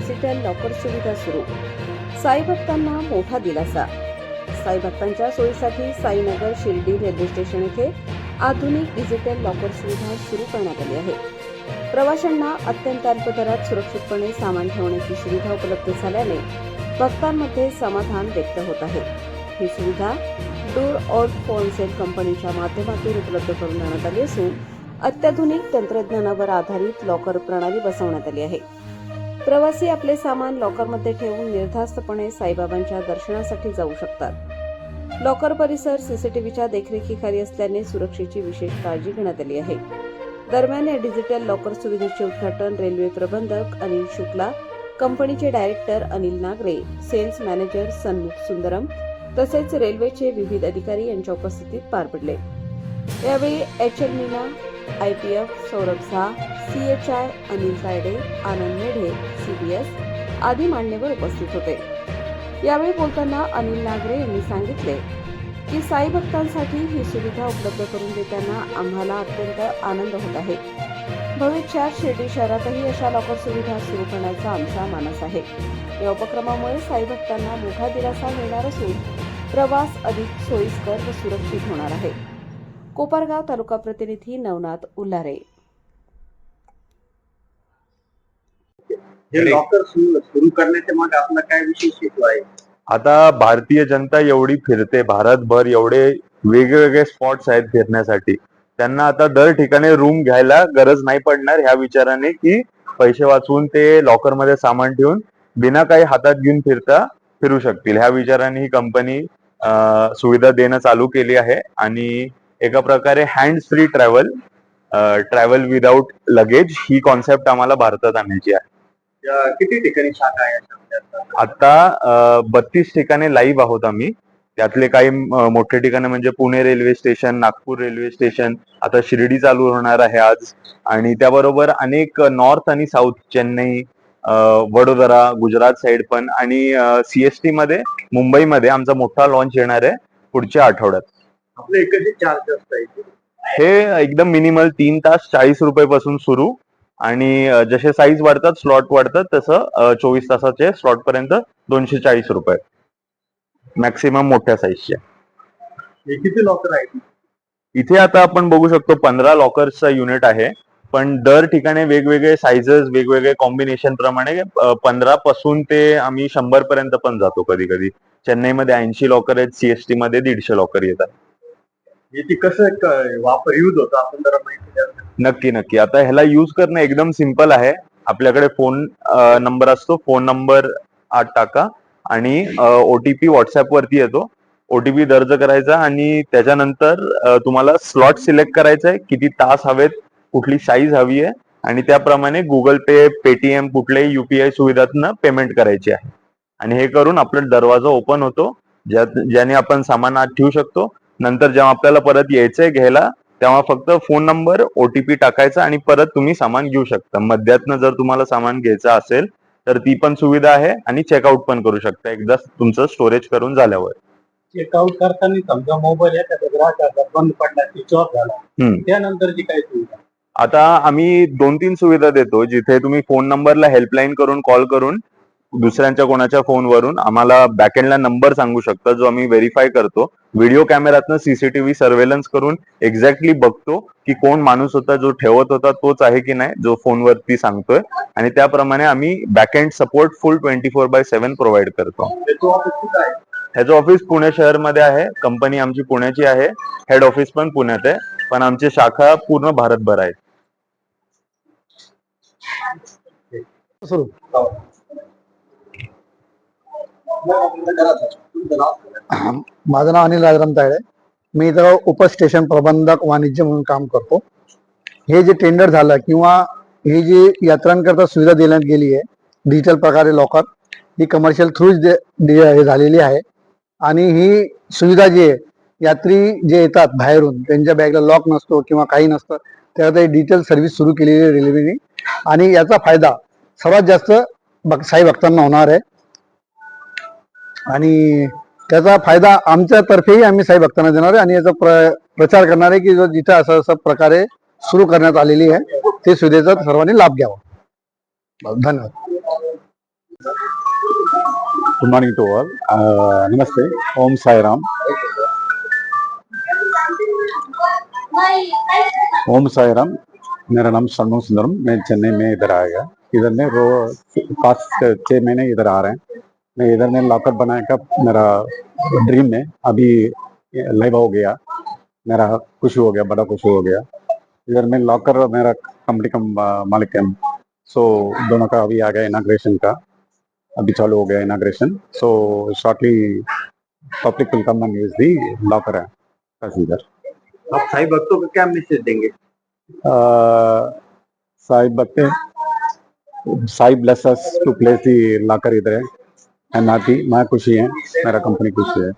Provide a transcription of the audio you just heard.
Digital locker सुविधा सुरू. साई भक्तांना मोठा दिलासा. साई भक्तांच्या सोयीसाठी साईनगर शिर्डी रेल्वे स्टेशन येथे आधुनिक डिजिटल लॉकर सुविधा सुरू करण्यात आली आहे. प्रवाशांना अत्यंत अल्प दरात सुरक्षितपणे सामान ठेवण्याची सुविधा उपलब्ध झाल्याने भक्तांमध्ये समाधान व्यक्त होत आहे. ही सुविधा डोर और फोन सेल कंपनीच्या माध्यमातून उपलब्ध करून देण्यात आली असून अत्याधुनिक तंत्रज्ञानावर आधारित लॉकर प्रणाली बसवण्यात आली आहे. प्रवासी आपले सामान लॉकरमध्ये ठेवून निर्धास्तपणे साईबाबांच्या दर्शनासाठी जाऊ शकतात. लॉकर परिसर सीसीटीव्हीच्या देखरेखीखाली असल्याने सुरक्षेची विशेष काळजी घेण्यात आली आहे. दरम्यान या डिजिटल लॉकर सुविधेचे उद्घाटन रेल्वे प्रबंधक अनिल शुक्ला, कंपनीचे director Anil Nagare, sales manager Sanmukh Sundaram तसेच रेल्वेचे विविध अधिकारी यांच्या उपस्थितीत पार पडले. यावेळी एचएल मीना, आयपीएफ सौरभ झा, सीएचआय अनिल तायडे, आनंद मेढे, सीबीएस आदी मान्यवर उपस्थित होते. यावेळी बोलताना अनिल नागरे यांनी सांगितले की साई भक्तांसाठी ही सुविधा उपलब्ध करून देताना आम्हाला अत्यंत आनंद होत आहे. भविष्यात शिर्डी शहरातही अशा लॉकर सुविधा सुरू करण्याचा आमचा मानस आहे. या उपक्रमामुळे साई भक्तांना मोठा दिलासा मिळणार असून प्रवास अधिक सोयीस्कर व सुरक्षित होणार आहे. कोपरगाव तालुका प्रतिनिधी नवनाथ उल्हारे. हे लॉकर सुरू करण्याच्या मागे आपला काय विशेष हेतू आहे? आता भारतीय जनता एवढी फिरते, भारतभर एवढे वेगवेगळे स्पॉट्स आहेत फिरण्यासाठी. त्यांना आता दर ठिकाणी रूम घ्यायला गरज नाही पडणार ह्या विचाराने की पैसे वाचवून ते लॉकर मध्ये सामान ठेवून बिना काही हातात घेऊन फिरू शकतील. ह्या विचाराने ही कंपनी सुविधा देणं चालू केली आहे आणि एका प्रकारे hands free travel without luggage ही कॉन्सेप्ट आम्हाला भारतात आणायची आहे. किती ठिकाणी शाखा आहे? आता 32 ठिकाणी लाईव्ह आहोत आम्ही. त्यातले काही मोठे ठिकाणे म्हणजे Pune railway station, Nagpur railway station, आता शिर्डी चालू होणार आहे आज, आणि त्याबरोबर अनेक नॉर्थ आणि साऊथ, चेन्नई, वडोदरा, गुजरात साइड पण, आणि सीएसटी मध्ये मुंबईमध्ये आमचा मोठा लॉन्च येणार आहे पुढच्या आठवड्यात. आपले एकच चार्ज असतात? हे एकदम मिनिमल 3 तास 40 रुपये पासून सुरू, आणि जसे साईज वाढतात, स्लॉट वाढतात, तसं 24 तासाचे स्लॉट पर्यंत 240 रुपये मॅक्सिमम मोठ्या साईजचे. किती लॉकर आहेत इथे? आता आपण बघू शकतो 15 लॉकर्सचा युनिट आहे, पण दर ठिकाणी वेगवेगळे साईजेस, वेगवेगळे कॉम्बिनेशन प्रमाणे 15 पासून ते आम्ही 100 पर्यंत पण जातो. कधी कधी चेन्नईमध्ये 80 लॉकर आहेत, सीएसटी मध्ये 150 लॉकर येतात. याची कसं वापर यूज होतो आपण जरा माहिती द्या. नक्की. आता ह्याला युज करणं एकदम सिंपल आहे. आपल्याकडे फोन नंबर असतो, फोन नंबर आत टाका आणि ओटीपी व्हॉट्सअप वरती येतो. ओटीपी दर्ज करायचा आणि त्याच्यानंतर तुम्हाला स्लॉट सिलेक्ट करायचा आहे, किती तास हवेत, कुठली साईज हवी आहे, आणि त्याप्रमाणे गुगल पे, पेटीएम, कुठल्याही युपीआय सुविधातनं पेमेंट करायची आहे. आणि हे करून आपला दरवाजा ओपन होतो, ज्याने आपण सामान आत ठेवू शकतो. नंतर जेव्हा आपल्याला परत यायचंय घ्यायला, तेव्हा फक्त फोन नंबर, ओटीपी टाकायचा आणि परत तुम्ही सामान घेऊ शकता. मध्यातनं जर तुम्हाला सामान घ्यायचं असेल तर ती पण सुविधा आहे, आणि चेकआउट पण करू शकता एकदा तुमचं स्टोरेज करून झाल्यावर. चेकआउट करताना समजा मोबाईल एखादा ग्राहकाचा बंद पडला, स्विच ऑफ झाला, त्यानंतरची काय सुविधा? आता आम्ही 2-3 सुविधा देतो, जिथे तुम्ही फोन नंबरला हेल्पलाईन करून कॉल करून दुसऱ्यांच्या कोणाच्या फोनवरून आम्हाला बॅकएंडला नंबर सांगू शकता, जो आम्ही व्हेरीफाय करतो. व्हिडिओ कॅमेरातनं सीसीटीव्ही सर्वेलन्स करून एक्झॅक्टली बघतो की कोण माणूस होता जो ठेवत होता, तोच आहे की नाही जो फोनवरती सांगतोय, आणि त्याप्रमाणे आम्ही बॅकएंड सपोर्ट फुल 24/7 प्रोव्हाइड करतो. ह्याचं ऑफिस पुणे शहरमध्ये आहे. कंपनी आमची पुण्याची आहे, हेड ऑफिस पण पुण्यात आहे, पण आमची शाखा पूर्ण भारतभर आहे. माझं नाव अनिल राजाराम तायडे. मी इथं उपस्टेशन प्रबंधक वाणिज्य म्हणून काम करतो. हे जे टेंडर झालं किंवा ही जी यात्रांकरता सुविधा देण्यात गेली आहे डिजिटल प्रकारे लॉकर, ही कमर्शियल थ्रूच झालेली आहे. आणि ही सुविधा जी आहे, यात्री जे येतात बाहेरून, त्यांच्या बॅगला लॉक नसतो किंवा काही नसतं, त्यात डिजिटल सर्व्हिस सुरू केलेली आहे रेल्वेने, आणि याचा फायदा सर्वात जास्त साई भक्तांना होणार आहे. आणि त्याचा फायदा आमच्यातर्फेही आम्ही साई भक्तांना देणार आहे, आणि याचा प्रचार करणार आहे की जो जिथे असं असं प्रकारे सुरू करण्यात आलेली आहे, ते सुविधेचा सर्वांनी लाभ घ्यावा. धन्यवाद. Good morning to all. नमस्ते, ओम साई राम। ओम साई राम, मेरा नाम षणमुख सुंदरम। मैं चेन्नई में इधर आएगा। इधर में पास्ट 6 महीने इधर आ रहे हैं। मैं इधर में लॉकर बनाने का मेरा ड्रीम है, अभी लाइव हो गया। मेरा खुशी हो गया, बड़ा खुशी हो गया। इधर में लॉकर मेरा कंपनी का मालिक है, सो दोनों का अभी आ गया इनाग्रेशन का, अभी चालू हो गया inauguration. So shortly public will come and use the locker है बस इधर। आप साई भक्तों को क्या मैसेज देंगे? साई भक्ते, Sai bless us to place the locker इधर है। आई एम हैप्पी, मैं खुशी है, मेरा कंपनी खुशी है।